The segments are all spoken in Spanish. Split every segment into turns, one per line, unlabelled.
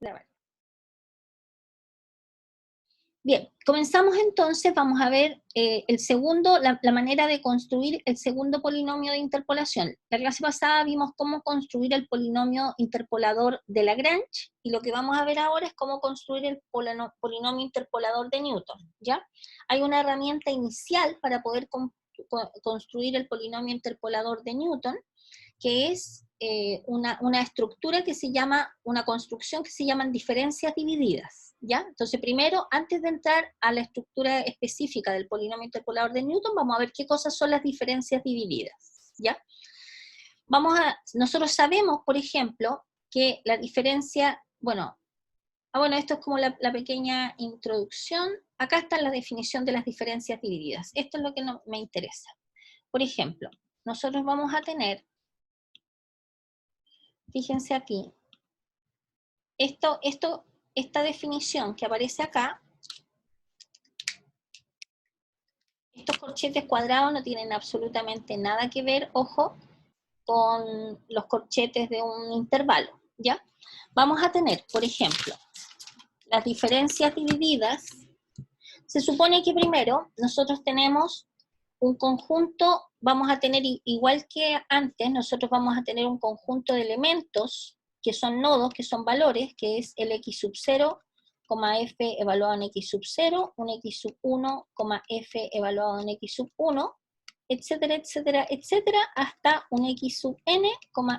Grabar. Bien, comenzamos entonces, vamos a ver la manera de construir el segundo polinomio de interpolación. La clase pasada vimos cómo construir el polinomio interpolador de Lagrange, y lo que vamos a ver ahora es cómo construir el polinomio interpolador de Newton, ¿ya? Hay una herramienta inicial para poder construir el polinomio interpolador de Newton, que es una estructura que se llama, una construcción que se llaman diferencias divididas, ¿ya? Entonces primero, antes de entrar a la estructura específica del polinomio interpolador de Newton, vamos a ver qué cosas son las diferencias divididas, ¿ya? Nosotros sabemos, por ejemplo, que la diferencia, bueno, esto es como la pequeña introducción. Acá está la definición de las diferencias divididas. Esto es lo que me interesa. Por ejemplo, nosotros vamos a tener, fíjense aquí, esta definición que aparece acá, estos corchetes cuadrados no tienen absolutamente nada que ver, ojo, con los corchetes de un intervalo, ¿ya? Vamos a tener, por ejemplo, las diferencias divididas. Se supone que primero nosotros tenemos un conjunto, vamos a tener, igual que antes, nosotros vamos a tener un conjunto de elementos que son nodos, que son valores, que es el x sub 0, f evaluado en x sub 0, un x sub 1, f evaluado en x sub 1, etcétera, etcétera, etcétera, hasta un x sub n,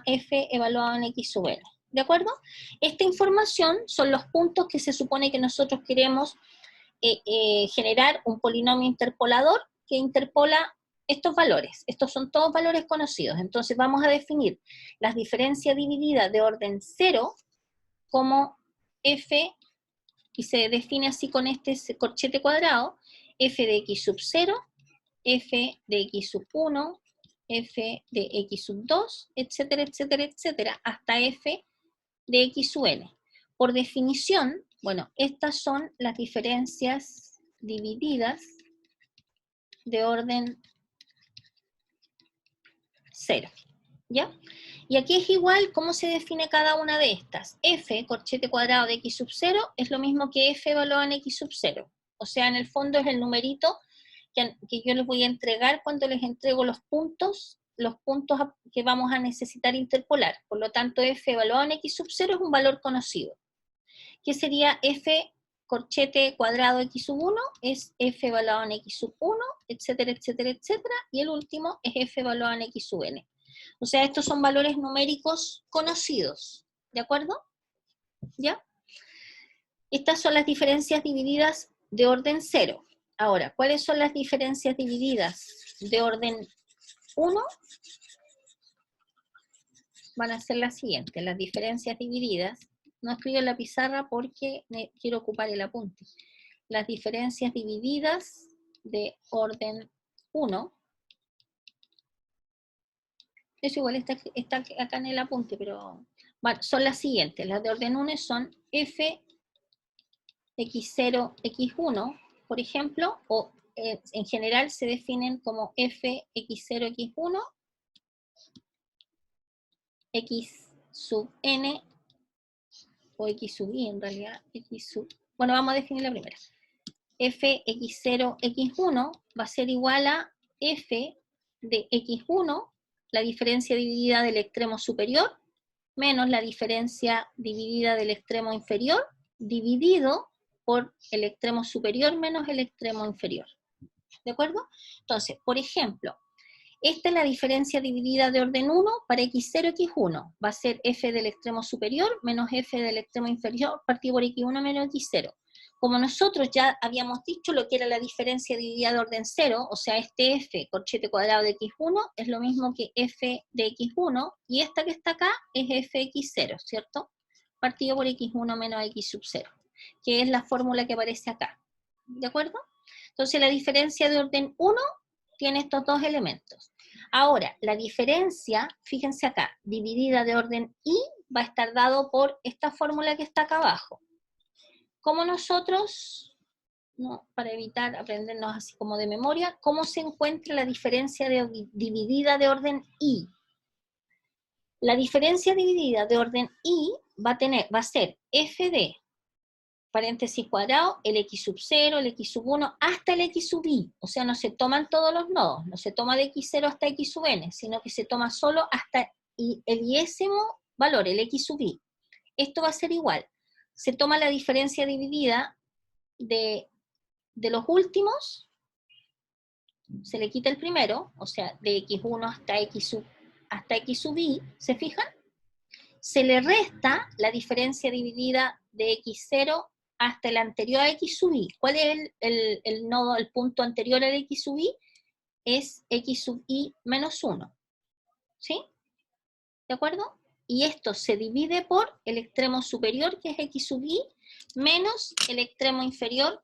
f evaluado en x sub n. ¿De acuerdo? Esta información son los puntos que se supone que nosotros queremos generar un polinomio interpolador que interpola estos valores. Estos son todos valores conocidos. Entonces vamos a definir las diferencias divididas de orden 0 como f, y se define así con este corchete cuadrado, f de x sub 0, f de x sub 1, f de x sub 2, etcétera, etcétera, etcétera, hasta f de x sub n. Por definición, bueno, estas son las diferencias divididas de orden 0, ¿ya? Y aquí es igual cómo se define cada una de estas. F, corchete cuadrado de x sub 0, es lo mismo que f evaluado en x sub 0. O sea, en el fondo es el numerito que yo les voy a entregar cuando les entrego los puntos que vamos a necesitar interpolar. Por lo tanto, f evaluado en x sub 0 es un valor conocido. ¿Qué sería f corchete cuadrado x sub 1? Es f evaluado en x sub 1, etcétera, etcétera, etcétera. Y el último es f evaluado en x sub n. O sea, estos son valores numéricos conocidos. ¿De acuerdo? ¿Ya? Estas son las diferencias divididas de orden 0. Ahora, ¿cuáles son las diferencias divididas de orden 1? Van a ser las siguientes. Las diferencias divididas, no escribo en la pizarra porque quiero ocupar el apunte. Las diferencias divididas de orden 1, eso igual está acá en el apunte, pero bueno, son las siguientes. Las de orden 1 son f x0, x1, por ejemplo, o en general se definen como f x0, x1, x sub n, o x sub i en realidad, bueno, vamos a definir la primera. F x0, x1 va a ser igual a f de x1, la diferencia dividida del extremo superior, menos la diferencia dividida del extremo inferior, dividido por el extremo superior menos el extremo inferior. ¿De acuerdo? Entonces, por ejemplo, esta es la diferencia dividida de orden 1 para x0, x1. Va a ser f del extremo superior menos f del extremo inferior partido por x1 menos x0. Como nosotros ya habíamos dicho lo que era la diferencia dividida de orden 0, o sea, este f, corchete cuadrado de x1, es lo mismo que f de x1, y esta que está acá es fx0, ¿cierto? Partido por x1 menos x sub 0, que es la fórmula que aparece acá. ¿De acuerdo? Entonces la diferencia de orden 1 tiene estos dos elementos. Ahora, la diferencia, fíjense acá, dividida de orden i va a estar dado por esta fórmula que está acá abajo. Como nosotros, no, para evitar aprendernos así como de memoria, ¿cómo se encuentra la diferencia dividida de orden i? La diferencia dividida de orden I va a ser f de paréntesis cuadrado, el x sub 0, el x sub 1, hasta el x sub i. O sea, no se toman todos los nodos, no se toma de x0 hasta x sub n, sino que se toma solo hasta el iésimo valor, el x sub i. Esto va a ser igual. Se toma la diferencia dividida de los últimos, se le quita el primero, o sea, de x1 hasta x sub i, ¿se fijan? Se le resta la diferencia dividida de x0 hasta el anterior a x sub i. ¿Cuál es el nodo, el punto anterior al x sub i? Es x sub i menos 1. ¿Sí? ¿De acuerdo? Y esto se divide por el extremo superior, que es x sub i, menos el extremo inferior,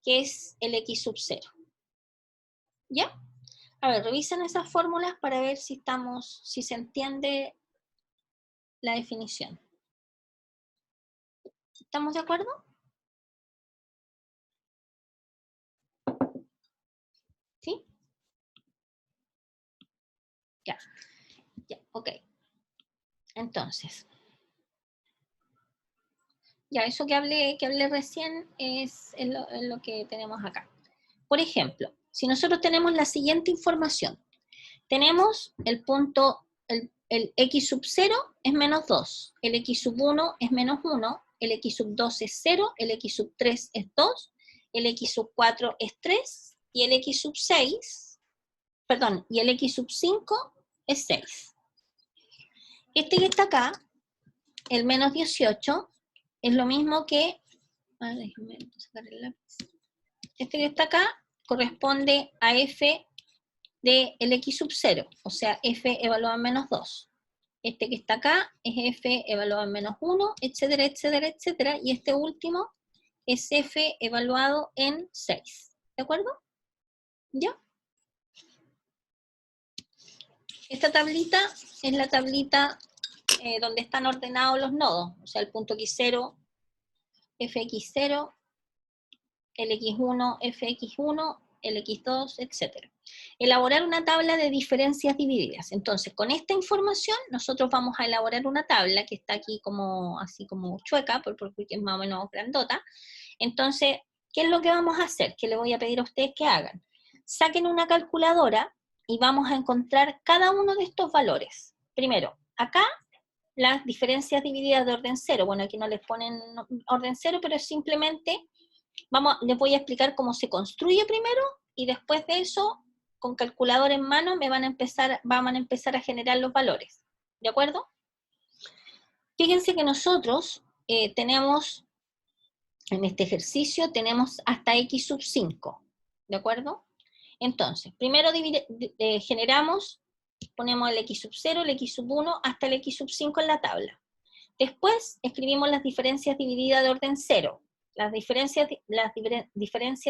que es el x sub 0. ¿Ya? A ver, revisen esas fórmulas para ver si se entiende la definición. ¿Estamos de acuerdo? ¿Sí? Ya, ok. Entonces, ya eso que hablé recién es lo que tenemos acá. Por ejemplo, si nosotros tenemos la siguiente información, tenemos el punto, el x sub 0 es menos 2, el x sub 1 es menos 1, el x sub 2 es 0, el x sub 3 es 2, el x sub 4 es 3, y el x sub 6, perdón, y el x sub 5 es 6. Este que está acá, el menos 18, es lo mismo que, déjenme sacar el lápiz. Este que está acá corresponde a f de el x sub 0, o sea, f evaluado en menos 2. Este que está acá es f evaluado en menos 1, etcétera, etcétera, etcétera, y este último es f evaluado en 6. ¿De acuerdo? ¿Ya? Esta tablita es la tablita donde están ordenados los nodos, o sea, el punto x0, fx0, el x1, fx1, el x2, etc. Elaborar una tabla de diferencias divididas. Entonces, con esta información, nosotros vamos a elaborar una tabla que está aquí así como chueca, porque es más o menos grandota. Entonces, ¿qué es lo que vamos a hacer? ¿Qué le voy a pedir a ustedes que hagan? Saquen una calculadora y vamos a encontrar cada uno de estos valores. Primero, acá, las diferencias divididas de orden 0. Bueno, aquí no les ponen orden 0, pero es simplemente, les voy a explicar cómo se construye primero, y después de eso, con calculador en mano, van a empezar a generar los valores. ¿De acuerdo? Fíjense que nosotros tenemos, en este ejercicio, tenemos hasta x sub 5. ¿De acuerdo? Entonces, primero generamos, ponemos el x sub 0, el x sub 1, hasta el x sub 5 en la tabla. Después escribimos las diferencias divididas de orden 0. Las diferencias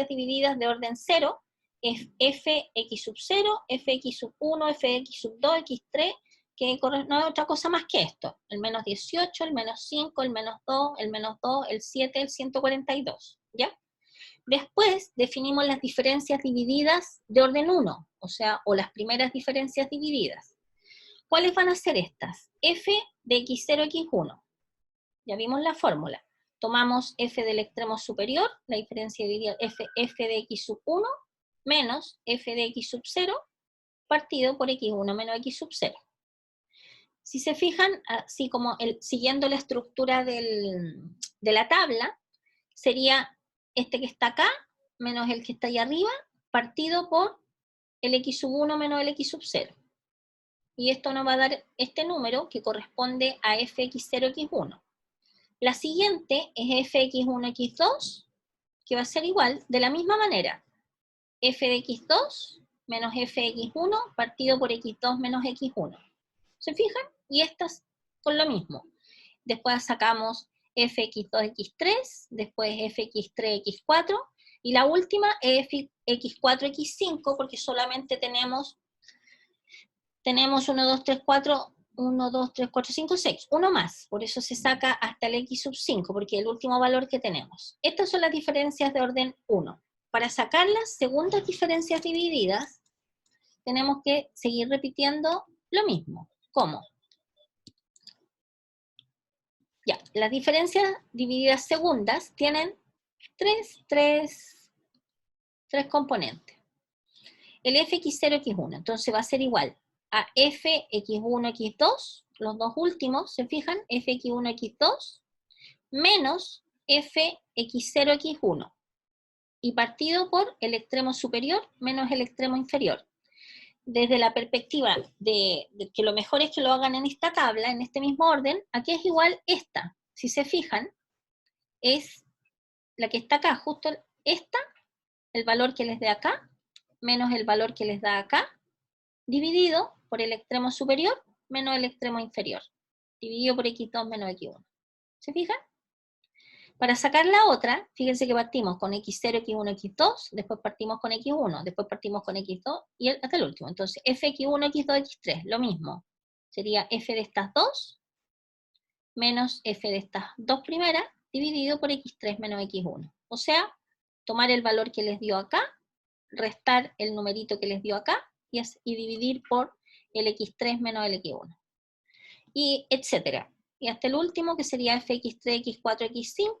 divididas de orden 0 es fx sub 0, fx sub 1, fx sub 2, x3, que no es otra cosa más que esto. El menos 18, el menos 5, el menos 2, el menos 2, el 7, el 142. ¿Ya? Después definimos las diferencias divididas de orden 1, o las primeras diferencias divididas. ¿Cuáles van a ser estas? F de x0, x1. Ya vimos la fórmula. Tomamos f del extremo superior, la diferencia dividida f de x sub 1, menos f de x sub 0, partido por x1 menos x sub 0. Si se fijan, así como siguiendo la estructura de la tabla, sería este que está acá, menos el que está ahí arriba, partido por el x sub 1 menos el x sub 0. Y esto nos va a dar este número que corresponde a fx0, x1. La siguiente es fx1, x2, que va a ser igual, de la misma manera. F de x2 menos fx1 partido por x2 menos x1. ¿Se fijan? Y estas con lo mismo. Después sacamos fx2, x3, después fx3, x4, y la última es x4, x5, porque solamente tenemos 1, 2, 3, 4, 1, 2, 3, 4, 5, 6, uno más, por eso se saca hasta el x sub 5, porque es el último valor que tenemos. Estas son las diferencias de orden 1. Para sacar las segundas diferencias divididas, tenemos que seguir repitiendo lo mismo. ¿Cómo? Ya, las diferencias divididas segundas tienen tres componentes. El fx0, x1, entonces va a ser igual a fx1, x2, los dos últimos, ¿se fijan? fx1, x2, menos fx0, x1, y partido por el extremo superior menos el extremo inferior. Desde la perspectiva de que lo mejor es que lo hagan en esta tabla, en este mismo orden, aquí es igual esta. Si se fijan, es la que está acá, justo esta, el valor que les dé acá, menos el valor que les da acá, dividido por el extremo superior menos el extremo inferior, dividido por x2 menos x1. ¿Se fijan? Para sacar la otra, fíjense que partimos con x0, x1, x2, después partimos con x1, después partimos con x2 y hasta el último. Entonces, fx1, x2, x3, lo mismo. Sería f de estas dos menos f de estas dos primeras dividido por x3 menos x1. O sea, tomar el valor que les dio acá, restar el numerito que les dio acá y dividir por el x3 menos el x1. Y etcétera. Y hasta el último, que sería fx3, x4, x5,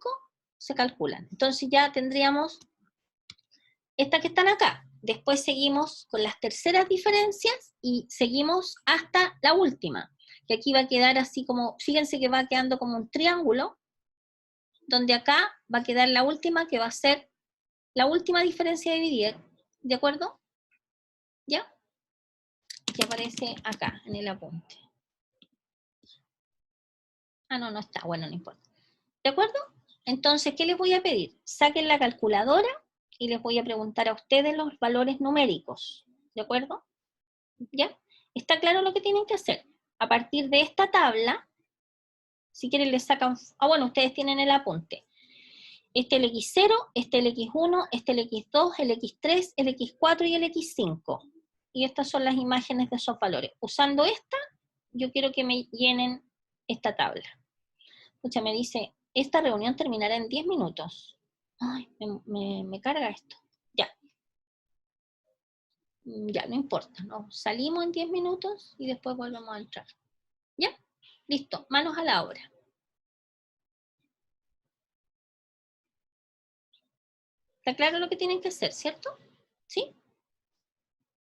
se calculan. Entonces ya tendríamos estas que están acá. Después seguimos con las terceras diferencias y seguimos hasta la última. Que aquí va a quedar así como, fíjense que va quedando como un triángulo, donde acá va a quedar la última, que va a ser la última diferencia de dividir. ¿De acuerdo? ¿Ya? Que aparece acá en el apunte. Ah, no, no está. Bueno, no importa. ¿De acuerdo? Entonces, ¿qué les voy a pedir? Saquen la calculadora y les voy a preguntar a ustedes los valores numéricos. ¿De acuerdo? ¿Ya? ¿Está claro lo que tienen que hacer? A partir de esta tabla, si quieren les sacan... Ah, bueno, ustedes tienen el apunte. Este el X0, este el X1, este el X2, el X3, el X4 y el X5. Y estas son las imágenes de esos valores. Usando esta, yo quiero que me llenen esta tabla. Escucha, me dice, esta reunión terminará en 10 minutos. Ay, me carga esto. Ya. Ya, no importa, ¿no? Salimos en 10 minutos y después volvemos a entrar. ¿Ya? Listo, manos a la obra. ¿Está claro lo que tienen que hacer, cierto? ¿Sí?